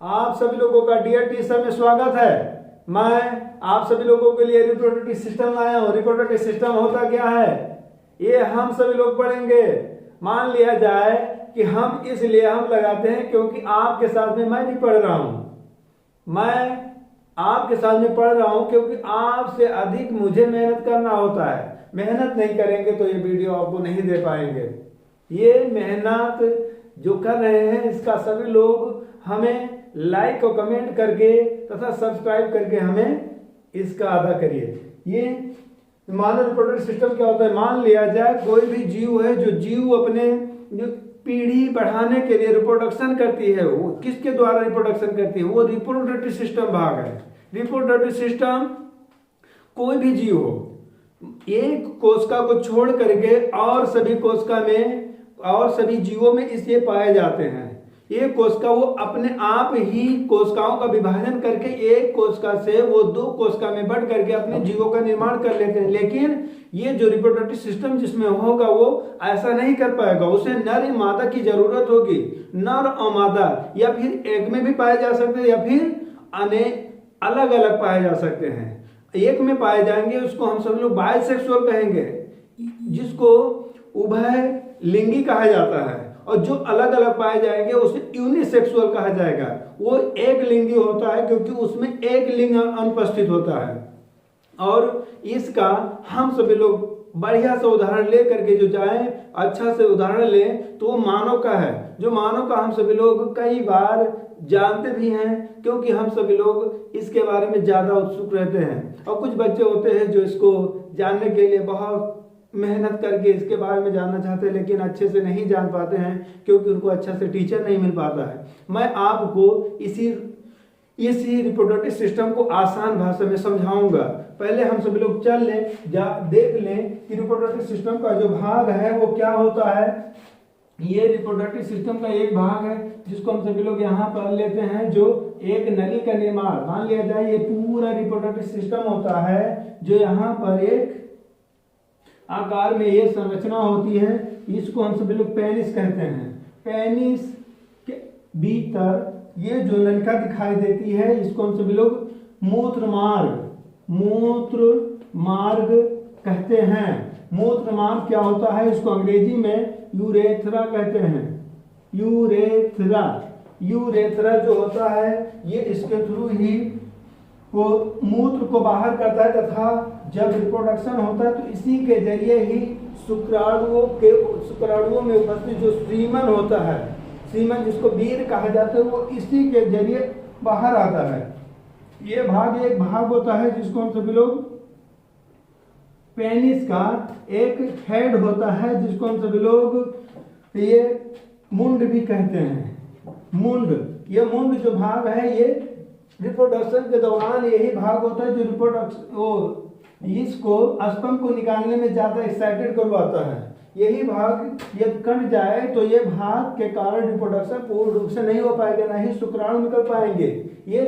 आप सभी लोगों का डियर टीचर में स्वागत है। मैं आप सभी लोगों के लिए रिप्रोडक्टिव सिस्टम लाया हूँ। रिप्रोडक्टिव सिस्टम होता क्या है, ये हम सभी लोग पढ़ेंगे। मान लिया जाए कि हम इसलिए हम लगाते हैं क्योंकि आपके साथ में मैं भी पढ़ रहा हूँ। मैं आपके साथ में पढ़ रहा हूँ क्योंकि आपसे अधिक मुझे मेहनत करना होता है। मेहनत नहीं करेंगे तो ये वीडियो आपको नहीं दे पाएंगे। ये मेहनत जो कर रहे हैं इसका सभी लोग हमें लाइक और कमेंट करके तथा सब्सक्राइब करके हमें इसका अदा करिए। ये मानव रिप्रोडक्टिव सिस्टम क्या होता है, मान लिया जाए कोई भी जीव है, जो जीव अपने जो पीढ़ी बढ़ाने के लिए रिप्रोडक्शन करती है, वो किसके द्वारा रिप्रोडक्शन करती है, वो रिप्रोडक्टिव सिस्टम भाग है। रिप्रोडक्टिव सिस्टम कोई भी जीव हो, एक कोशिका को छोड़ करके और सभी कोशिका में और सभी जीवों में इसलिए पाए जाते हैं। एक कोशिका वो अपने आप ही कोशिकाओं का विभाजन करके एक कोशिका से वो दो कोशिका में बढ़ करके अपने जीवों का निर्माण कर लेते हैं। लेकिन ये जो रिप्रोडक्टिव सिस्टम जिसमें होगा वो ऐसा नहीं कर पाएगा। उसे नर मादा की जरूरत होगी। नर और मादा या फिर एक में भी पाए जा सकते हैं या फिर अलग अलग पाए जा सकते हैं। एक में पाए जाएंगे उसको हम सब लोग बायसेक्सुअल कहेंगे, जिसको उभय लिंगी कहा जाता है। और जो अलग अलग पाए जाएंगे उसे यूनिसेक्सुअल कहा जाएगा। वो एक लिंगी होता है क्योंकि उसमें एक लिंग अनुपस्थित होता है। और इसका हम सभी लोग बढ़िया से उदाहरण ले करके जो जाए, अच्छा से उदाहरण लें तो वो मानव का है। जो मानव का हम सभी लोग कई बार जानते भी हैं क्योंकि हम सभी लोग इसके बारे में ज़्यादा उत्सुक रहते हैं। और कुछ बच्चे होते हैं जो इसको जानने के लिए बहुत मेहनत करके इसके बारे में जानना चाहते हैं, लेकिन अच्छे से नहीं जान पाते हैं क्योंकि उनको अच्छा से टीचर नहीं मिल पाता है। मैं आपको इसी रिप्रोडक्टिव सिस्टम को आसान भाषा में समझाऊंगा। पहले हम सभी लोग चल लें, देख लें कि रिप्रोडक्टिव सिस्टम का जो भाग है वो क्या होता है। ये रिप्रोडक्टिव सिस्टम का एक भाग है जिसको हम सभी लोग यहाँ पर लेते हैं, जो एक नली का निर्माण। मान लिया जाए ये पूरा रिप्रोडक्टिव सिस्टम होता है, जो यहाँ पर एक आकार में ये संरचना होती है। इसको हम सभी लोग पेनिस कहते हैं। पेनिस के भीतर ये जो नलिका दिखाई देती है इसको हम सभी लोग मूत्र मार्ग कहते हैं। मूत्र मार्ग क्या होता है, इसको अंग्रेजी में यूरेथ्रा कहते हैं। यूरेथ्रा जो होता है ये इसके थ्रू ही वो मूत्र को बाहर करता है तथा जब रिप्रोडक्शन होता है तो इसी के जरिए ही शुक्राणुओं में उपस्थित जो सीमन होता है, सीमन जिसको वीर कहा जाता है, वो इसी के जरिए बाहर आता है। ये भाग एक भाग होता है जिसको हम सभी लोग पेनिस का एक हेड होता है, जिसको हम सभी लोग ये मुंड भी कहते हैं। ये मुंड जो भाग है ये रिप्रोडक्शन के दौरान यही भाग होता है जो इसको स्पर्म को निकालने में ज्यादा एक्साइटेड करवाता है। यही भाग यदि कट जाए तो ये भाग के कारण रिप्रोडक्शन पूर्ण रूप से नहीं हो पाएगा, ना ही शुक्राणु निकल पाएंगे। ये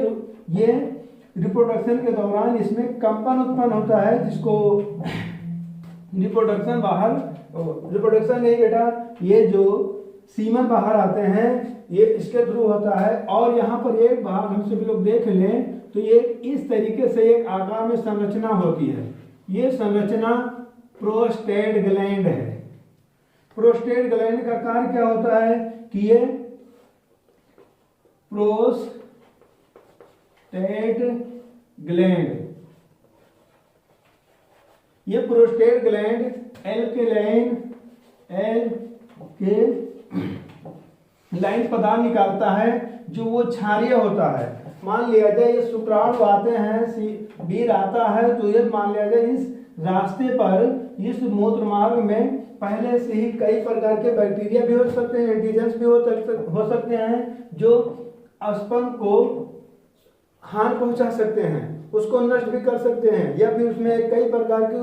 रिप्रोडक्शन के दौरान इसमें कंपन उत्पन्न होता है, जिसको रिप्रोडक्शन नहीं बेटा, ये जो सीमन बाहर आते हैं ये इसके थ्रू होता है। और यहाँ पर एक भाग हम सभी लोग देख लें तो ये इस तरीके से एक आकार में संरचना होती है। ये संरचना प्रोस्टेट ग्लैंड है। प्रोस्टेट ग्लैंड का कार्य क्या होता है कि ये प्रोस्टेट ग्लैंड एल्केलाइन पदार्थ निकालता है जो वो क्षारीय होता है। मान लिया जाए ये शुक्राणु आते हैं, वीर आता है, तो ये मान लिया जाए इस रास्ते पर, इस मूत्र मार्ग में पहले से ही कई प्रकार के बैक्टीरिया भी हो सकते हैं, एंटीजेंस भी हो सकते हैं, जो स्पर्म को हानि पहुंचा सकते हैं, उसको नष्ट भी कर सकते हैं, या फिर उसमें कई प्रकार की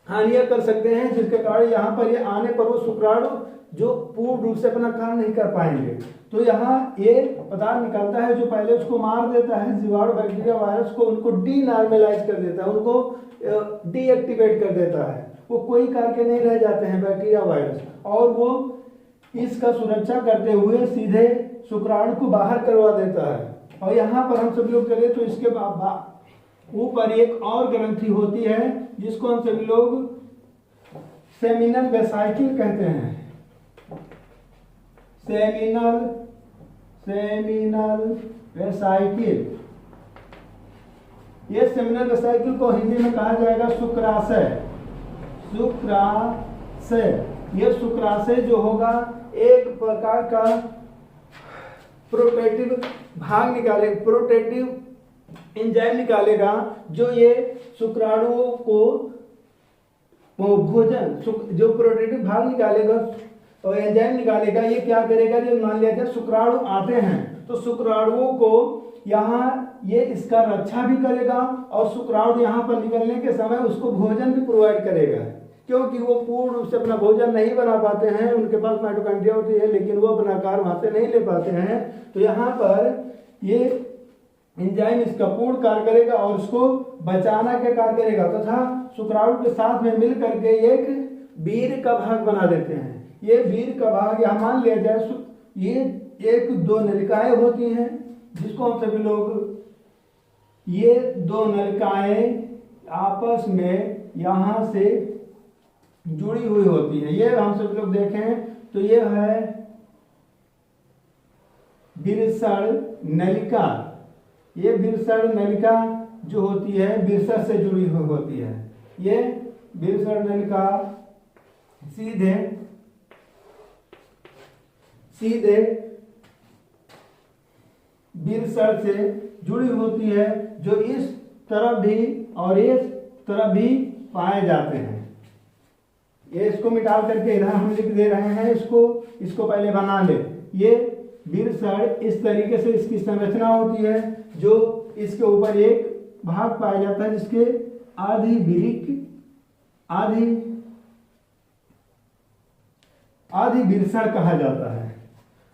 हानियां कर सकते हैं, जिसके कारण यहाँ पर ये आने पर वो शुक्राणु जो पूर्ण रूप से अपना काम नहीं कर पाएंगे। तो यहाँ ये पदार्थ निकलता है जो पहले उसको मार देता है, जीवाणु बैक्टीरिया वायरस को, उनको डीनॉर्मलाइज कर देता है, उनको डीएक्टिवेट कर देता है। वो कोई कार्य के नहीं रह जाते हैं बैक्टीरिया वायरस, और वो इसका सुरक्षा करते हुए सीधे शुक्राणु को बाहर करवा देता है। और यहाँ पर हम सभी लोग चले तो इसके ऊपर एक और ग्रंथि होती है जिसको हम सभी लोग सेमिनल वेसाइकिल कहते हैं। सेमिनल वेसाइकिल, ये सेमिनल वेसाइकिल को हिंदी में कहा जाएगा शुक्राशय। ये शुक्राशय जो होगा एक प्रकार का प्रोटेक्टिव भाग निकाले, प्रोटेक्टिव एंजाइम निकालेगा जो ये शुक्राणुओं को भोजन, जो प्रोटेक्टिव भाग निकालेगा और एंजाइम निकालेगा, ये क्या करेगा, जब मान लिया जाए शुक्राणु आते हैं तो शुक्राणुओं को यहाँ ये इसका रक्षा भी करेगा और शुक्राणु यहाँ पर निकलने के समय उसको भोजन भी प्रोवाइड करेगा, क्योंकि वो पूर्ण रूप से अपना भोजन नहीं बना पाते हैं, उनके पास माइटोकॉन्ड्रिया होती है लेकिन वो अपना आकार वहां से नहीं ले पाते हैं। तो यहाँ पर ये एंजाइम इसका पूर्ण कार्य करेगा और उसको बचाना का कार्य करेगा तथा शुक्राणु के साथ में मिल करके एक वीर्य का भाग बना देते हैं। ये वीर्य का भाग यहाँ मान लिया जाए, ये एक दो नलिकाएं होती हैं जिसको हम सभी लोग, ये दो नलिकाएं आपस में यहाँ से जुड़ी हुई होती है। ये हम सब लोग देखें तो ये है विरसण नलिका। ये विरसण नलिका जो होती है विरसण से जुड़ी हुई होती है। ये विरसण नलिका सीधे विरसण से जुड़ी होती है, जो इस तरफ भी और इस तरफ भी पाए जाते हैं। ये इसको मिटा करके इधर हम लिख दे रहे हैं, इसको पहले बना ले। ये विरसण इस तरीके से इसकी संरचना होती है, जो इसके ऊपर एक भाग पाया जाता है जिसके आधि विरसण कहा जाता है।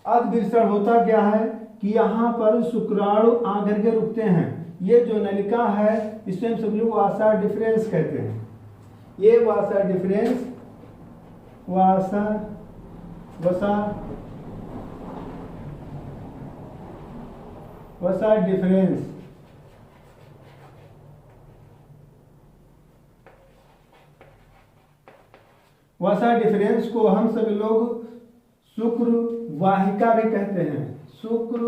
आधि विरसण होता क्या है कि यहाँ पर शुक्राणु आकर के रुकते हैं। ये जो नलिका है इसे हम सब लोग वासा डिफरेंस कहते हैं। ये वासा डिफरेंस वसा डिफरेंस वसा डिफरेंस को हम सभी लोग शुक्र वाहिका भी कहते हैं। शुक्र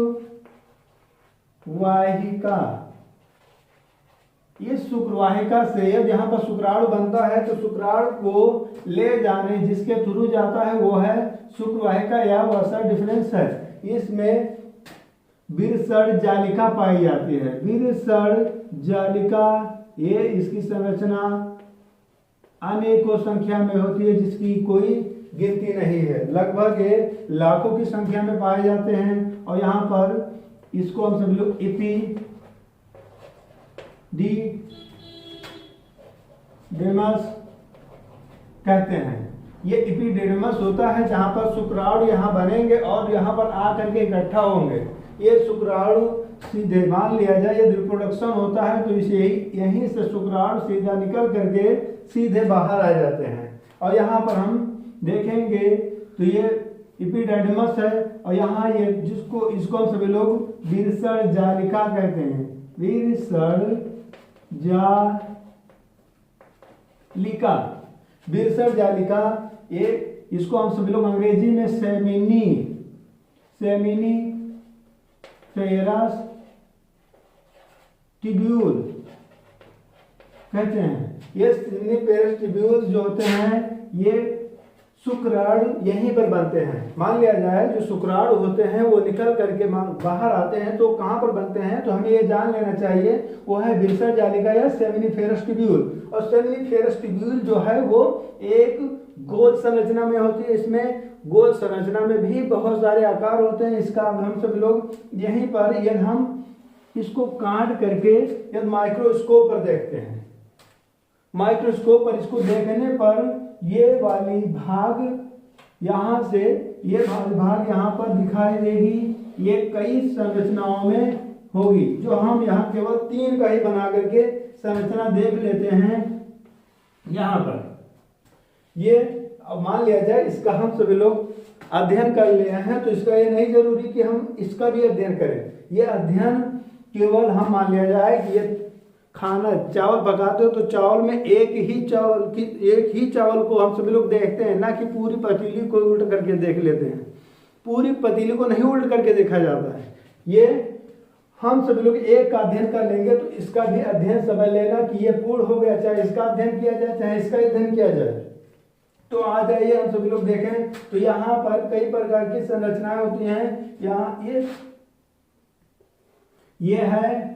वाहिका, इस शुक्र वाहिका से जब यहाँ पर शुक्राणु बनता है तो शुक्राणु को ले जाने जिसके थ्रू जाता है वो है शुक्र वाहिका या वसा डिफरेंस है। इसमें विरसण जालिका पाई जाती है। विरसण जालिका, ये इसकी संरचना अनेकों संख्या में होती है जिसकी कोई गिनती नहीं है। लगभग ये लाखों की संख्या में पाए जाते हैं। और यहाँ पर इसको हम सब लोग एपिडिडेमस कहते हैं। ये एपिडिडेमस होता है जहाँ पर शुक्राणु यहाँ बनेंगे और यहाँ पर आकर के इकट्ठा होंगे। ये शुक्राणु सीधे मान लिया जाए यदि रिप्रोडक्शन होता है तो इसे यहीं से शुक्राणु सीधा निकल करके सीधे बाहर आ जाते हैं। और यहाँ पर हम देखेंगे तो ये एपिडिडेमस है और यहाँ ये इसको हम सभी लोग विरसण जालिका कहते हैं। विरसण जालिका, ये इसको हम सभी लोग अंग्रेजी में सेमिनी फेरस ट्यूब्यूल कहते हैं। ये सेमिनिफेरस ट्यूब्यूल जो होते हैं ये शुक्राणु यहीं पर बनते हैं। मान लिया जाए जो शुक्राणु होते हैं वो निकल करके बाहर आते हैं तो कहाँ पर बनते हैं, तो हमें ये जान लेना चाहिए वो है विरसण जालिका या सेमिनिफेरस ट्यूब्यूल। और सेमिनिफेरस ट्यूब्यूल जो है वो एक गोल संरचना में होती है। इसमें गोल संरचना में भी बहुत सारे आकार होते हैं। इसका हम सब लोग यहीं पर यदि हम इसको काट करके यदि माइक्रोस्कोप पर देखते हैं, माइक्रोस्कोप पर इसको देखने पर ये वाली भाग यहाँ से ये भाग यहाँ पर दिखाई देगी। ये कई संरचनाओं में होगी जो हम यहाँ केवल 3 का ही बना करके संरचना देख लेते हैं। यहाँ पर ये अब मान लिया जाए इसका हम सभी लोग अध्ययन कर लिए हैं तो इसका ये नहीं जरूरी कि हम इसका भी अध्ययन करें। ये अध्ययन केवल हम मान लिया जाए कि ये खाना चावल पकाते हो तो चावल में एक ही चावल को हम सभी लोग देखते हैं, ना कि पूरी पतीली को उल्ट करके देख लेते हैं। पूरी पतीली को नहीं उल्ट करके देखा जाता है। ये हम सभी लोग एक का अध्ययन कर लेंगे तो इसका भी अध्ययन समझ लेना कि ये पूर्ण हो गया, चाहे इसका अध्ययन किया जाए चाहे इसका अध्ययन किया जाए। तो आ जाइए हम सभी लोग देखें तो यहाँ पर कई प्रकार की संरचनाएं होती हैं। यहाँ ये है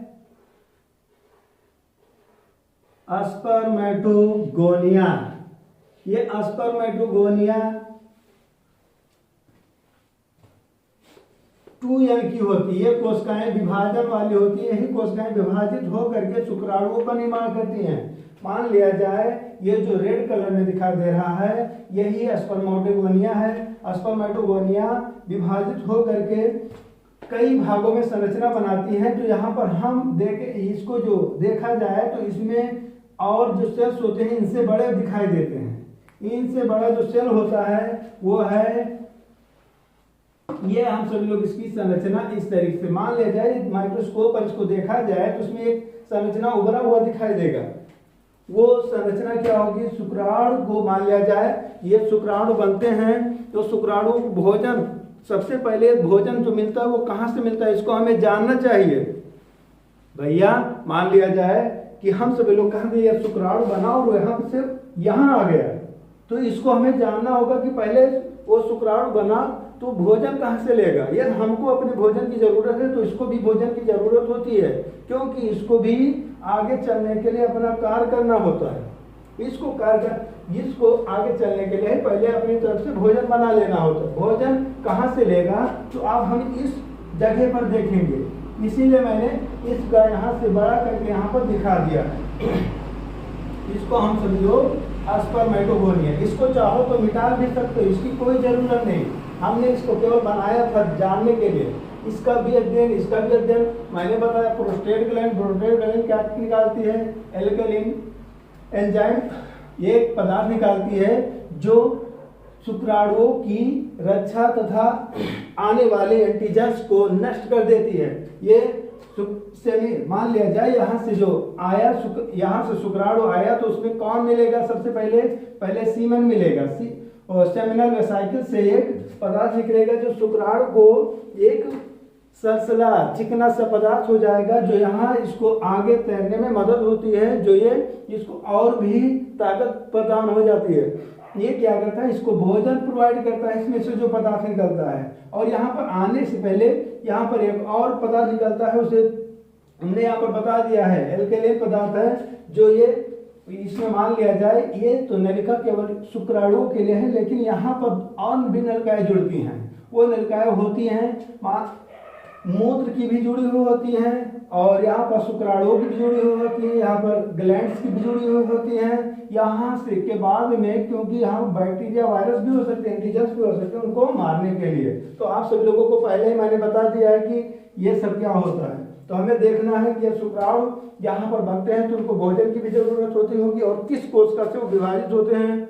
स्पर्मेटोगोनिया। ये स्पर्मेटोगोनिया 2n की होती है। कोशिकाएं विभाजन वाली होती है। यही कोशिकाएं विभाजित हो करके शुक्राणुओं का निर्माण करती हैं। मान लिया जाए ये जो रेड कलर में दिखाई दे रहा है यही स्पर्मेटोगोनिया है। स्पर्मेटोगोनिया विभाजित हो करके कई भागों में संरचना बनाती है। तो यहाँ पर हम इसको जो देखा जाए तो इसमें और जो सेल्स होते हैं इनसे बड़े दिखाई देते हैं। इनसे बड़ा जो सेल होता है वो है ये। हम सभी लोग इसकी संरचना इस तरीके से मान लिया जाए, माइक्रोस्कोप पर इसको देखा जाए तो इसमें एक संरचना उभरा हुआ दिखाई देगा। वो संरचना क्या होगी? शुक्राणु को मान लिया जाए, ये शुक्राणु बनते हैं। तो शुक्राणु भोजन, सबसे पहले भोजन जो मिलता है वो कहाँ से मिलता है इसको हमें जानना चाहिए। भैया मान लिया जाए कि हम सभी लोग कहेंगे ये शुक्राणु बना और हम से यहाँ आ गया, तो इसको हमें जानना होगा कि पहले वो शुक्राणु बना तो भोजन कहाँ से लेगा। यदि हमको अपने भोजन की जरूरत है तो इसको भी भोजन की जरूरत होती है, क्योंकि इसको भी आगे चलने के लिए अपना कार्य करना होता है। इसको आगे चलने के लिए पहले अपनी तरफ से भोजन बना लेना होता है। भोजन कहाँ से लेगा तो अब हम इस जगह पर देखेंगे, इसीलिए मैंने इसका यहाँ से बड़ा करके यहाँ पर दिखा दिया है। इसको हम सभी लोग स्पर्मेटोगोनिया, इसको चाहो तो मिटा भी सकते हो, इसकी कोई जरूरत नहीं। हमने इसको केवल बनाया था जानने के लिए। इसका भी अध्ययन मैंने बताया। प्रोस्टेट ग्लैंड क्या निकालती है? एल्कलीन एंजाइम, ये एक पदार्थ निकालती है जो शुक्राणुओं की रक्षा तथा आने वाले एंटीजन्स को नष्ट कर देती है। ये मान लिया जाए यहाँ से जो आया, यहाँ से शुक्राणु आया तो उसमें कौन मिलेगा? सबसे पहले सीमन मिलेगा। और सेमिनल वेसाइकिल से एक पदार्थ निकलेगा जो शुक्राणु को एक सलसला चिकना सा पदार्थ हो जाएगा, जो यहाँ इसको आगे तैरने में मदद होती है, जो ये इसको और भी ताकत प्रदान हो जाती है। ये क्या करता है? इसको भोजन प्रोवाइड करता है, इसमें से जो पदार्थ निकलता है। और यहाँ पर आने से पहले यहाँ पर एक और पदार्थ निकलता है, उसे हमने यहाँ पर बता दिया है, एल्केलिन पदार्थ है। जो ये इसमें मान लिया जाए ये तो नलिका केवल शुक्राणुओं के लिए है, लेकिन यहाँ पर और भी नलिकाएं जुड़ती हैं। वो नलिकाएं होती हैं मूत्र की भी जुड़ी हुई होती हैं, और यहाँ पर शुक्राणुओं की भी जुड़ी हुई होती है, यहाँ पर ग्लैंड्स की भी जुड़ी हुई होती हैं। यहाँ से के बाद में, क्योंकि यहाँ बैक्टीरिया वायरस भी हो सकते हैं, एंटीजन्स भी हो सकते हैं, उनको मारने के लिए। तो आप सभी लोगों को पहले ही मैंने बता दिया है कि ये सब क्या होता है। तो हमें देखना है कि ये शुक्राणु यहाँ पर बनते हैं तो उनको भोजन की भी जरूरत होती होगी, और किस कोशिका से वो विभाजित होते हैं,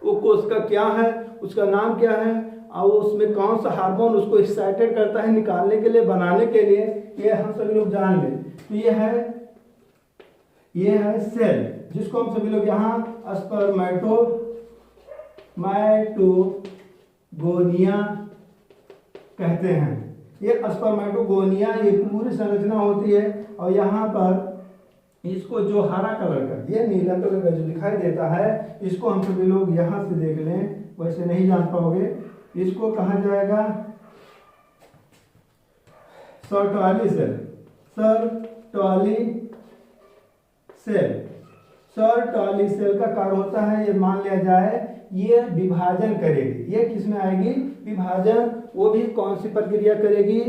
वो कोशिका क्या है, उसका नाम क्या है, और उसमें कौन सा हार्मोन उसको एक्साइटेड करता है निकालने के लिए, बनाने के लिए, ये हम सभी लोग जान लें। तो ये है सेल, जिसको हम सभी लोग यहाँ स्पर्मेटोगोनिया कहते हैं। ये स्पर्मेटोगोनिया ये पूरी संरचना होती है। और यहाँ पर इसको जो हरा कलर का, ये नीला कलर का जो दिखाई देता है, इसको हम सभी लोग यहाँ से देख लें, वैसे नहीं जान पाओगे। इसको कहा जाएगा सर्टोली सेल। सर्टोली सेल का कार्य होता है, ये मान लिया जाए ये विभाजन करेगी। ये किस में आएगी? विभाजन। वो भी कौन सी प्रक्रिया करेगी?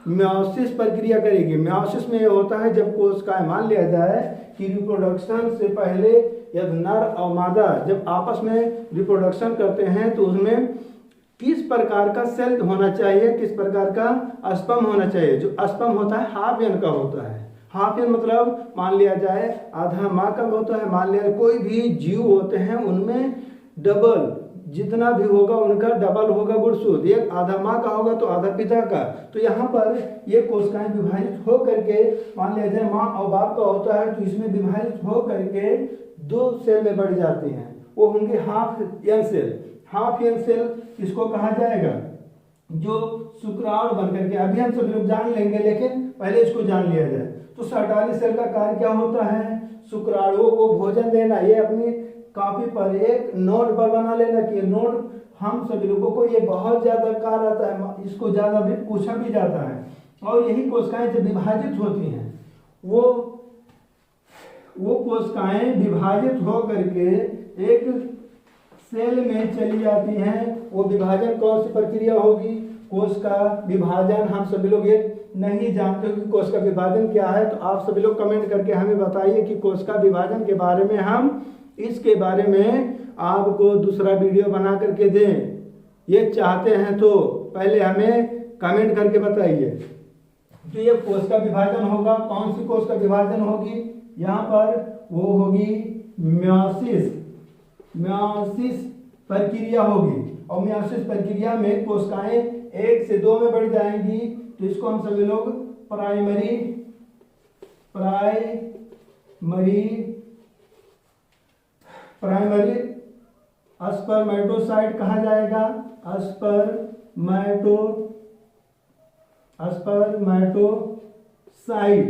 म्योसिस प्रक्रिया करेगी। म्योसिस में ये होता है जब कोशिकाएं, मान लिया जाए कि रिप्रोडक्शन से पहले यदि नर और मादा जब आपस में रिप्रोडक्शन करते हैं तो उसमें किस प्रकार का सेल होना चाहिए, किस प्रकार का स्पर्म होना चाहिए। जो स्पर्म होता है हाफ एन का होता है। हाफ एन मतलब मान लिया जाए आधा माँ का होता है। मान लिया कोई भी जीव होते हैं उनमें डबल जितना भी होगा उनका डबल होगा गुण सूत्र। एक आधा माँ का होगा तो आधा पिता का। तो यहाँ पर ये कोशिकाएं विभाजित हो करके, मान लिया जाए माँ और बाप का होता है तो इसमें विभाजित हो करके 2 सेल में बढ़ जाती हैं, वो होंगे half an cell. Half an cell किसको कहा जाएगा? जो शुक्राणु बन करके, अभी हम सब लोग जान लेंगे लेकिन पहले इसको जान लिया जाए। तो सरटाली सेल का कार्य क्या होता है? शुक्राणुओं को भोजन देना। ये अपनी कॉपी पर एक नोट पर बना लेना कि नोट हम सभी लोगों को ये बहुत ज्यादा कार्य आता है, इसको ज्यादा भी पूछा भी जाता है। और यही कोशिकाएं जब विभाजित होती हैं, वो कोशिकाएं विभाजित हो करके एक सेल में चली जाती हैं। वो विभाजन कौन सी प्रक्रिया होगी? कोश का विभाजन। हम सभी लोग ये नहीं जानते कि कोश का विभाजन क्या है, तो आप सभी लोग कमेंट करके हमें बताइए कि कोश का विभाजन के बारे में हम इसके बारे में आपको दूसरा वीडियो बना करके दें। ये चाहते हैं तो पहले हमें कमेंट करके बताइए। तो ये कोश का विभाजन होगा। कौन सी कोश का विभाजन होगी? यहाँ पर वो होगी मियोसिस। मियोसिस प्रक्रिया होगी। और मियोसिस प्रक्रिया में कोशिकाएं 1 से 2 में बढ़ जाएंगी। तो इसको हम सभी लोग प्राइमरी स्पर्मेटोसाइट कहा जाएगा। स्पर्मेटोसाइट,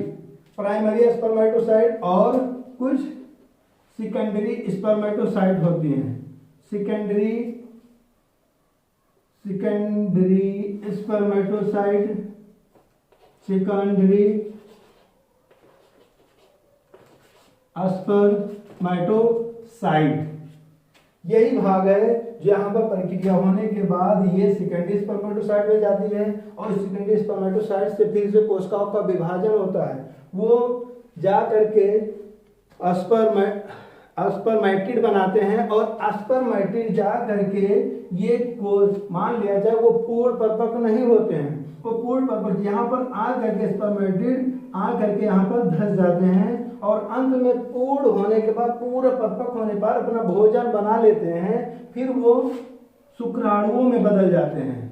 प्राइमरी स्पर्मेटोसाइट, और कुछ सेकेंडरी स्पर्मेटोसाइट होती हैं। सेकेंडरी स्पर्मेटोसाइट, सेकेंडरी स्पर्मेटोसाइट, यही भाग है जो यहाँ पर प्रक्रिया होने के बाद ये सेकेंडरी स्पर्मेटोसाइट में जाती है। और सेकेंडरी स्पर्मेटोसाइट से फिर से कोशिकाओं का विभाजन होता है। वो जा करके स्पर्मेटिड बनाते हैं। और स्पर्मेटिड जा करके ये कोश, मान लिया जाए वो पूर्ण परिपक्व नहीं होते हैं, वो पूर्ण परिपक्व यहाँ पर आ करके स्पर्मेटिड आ करके यहाँ पर धस जाते हैं। और अंत में पूर्ण होने के बाद, पूर्ण परिपक्व होने पर अपना भोजन बना लेते हैं। फिर वो शुक्राणुओं में बदल जाते हैं।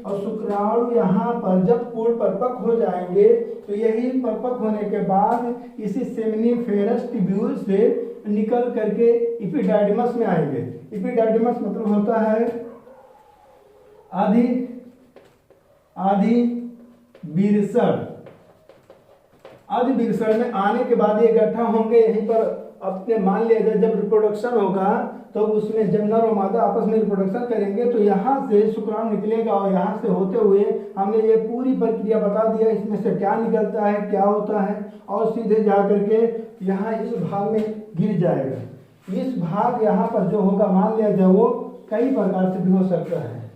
और शुक्राणु यहाँ पर जब पूर्ण परिपक्व हो जाएंगे तो यही परिपक्व होने के बाद इसी सेमिनिफेरस ट्यूब्यूल से निकल करके एपिडाइडिमस में आएंगे। एपिडाइडिमस मतलब होता है आदि विरसण में आने के बाद ये इकट्ठा होंगे यहीं पर। अपने मान लिया जाए जब रिप्रोडक्शन होगा तो उसमें जब नर और मादा आपस में रिप्रोडक्शन करेंगे तो यहाँ से शुक्राणु निकलेगा। और यहाँ से होते हुए हमने ये पूरी प्रक्रिया बता दिया, इसमें से क्या निकलता है, क्या होता है, और सीधे जा करके यहाँ इस भाग में गिर जाएगा। इस भाग यहाँ पर जो होगा, मान लिया जाए वो कई प्रकार से भी हो सकता है।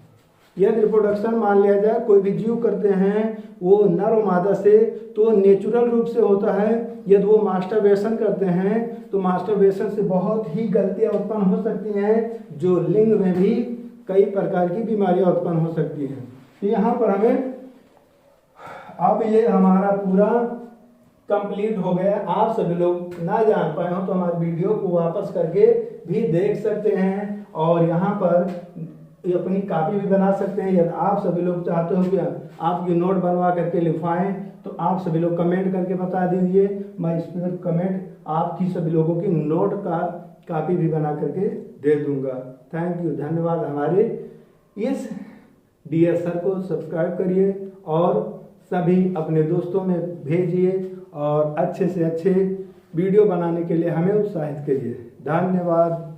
यदि रिप्रोडक्शन मान लिया जाए कोई भी जीव करते हैं वो नर और मादा से, तो नेचुरल रूप से होता है। यदि वो मास्टरबेशन करते हैं तो मास्टरबेशन से बहुत ही गलतियां उत्पन्न हो सकती हैं, जो लिंग में भी कई प्रकार की बीमारियां उत्पन्न हो सकती हैं। तो यहाँ पर हमें अब ये हमारा पूरा कंप्लीट हो गया। आप सभी लोग ना जान पाए हो तो हमारे वीडियो को वापस करके भी देख सकते हैं। और यहाँ पर ये अपनी कॉपी भी बना सकते हैं। यदि आप सभी लोग चाहते हो कि आपकी नोट बनवा करके लिखवाएं तो आप सभी लोग कमेंट करके बता दीजिए। मैं इस पर कमेंट आपकी सभी लोगों की नोट का कॉपी भी बना करके दे दूंगा। थैंक यू, धन्यवाद। हमारे इस DS सर को सब्सक्राइब करिए और सभी अपने दोस्तों में भेजिए और अच्छे से अच्छे वीडियो बनाने के लिए हमें उत्साहित करिए। धन्यवाद।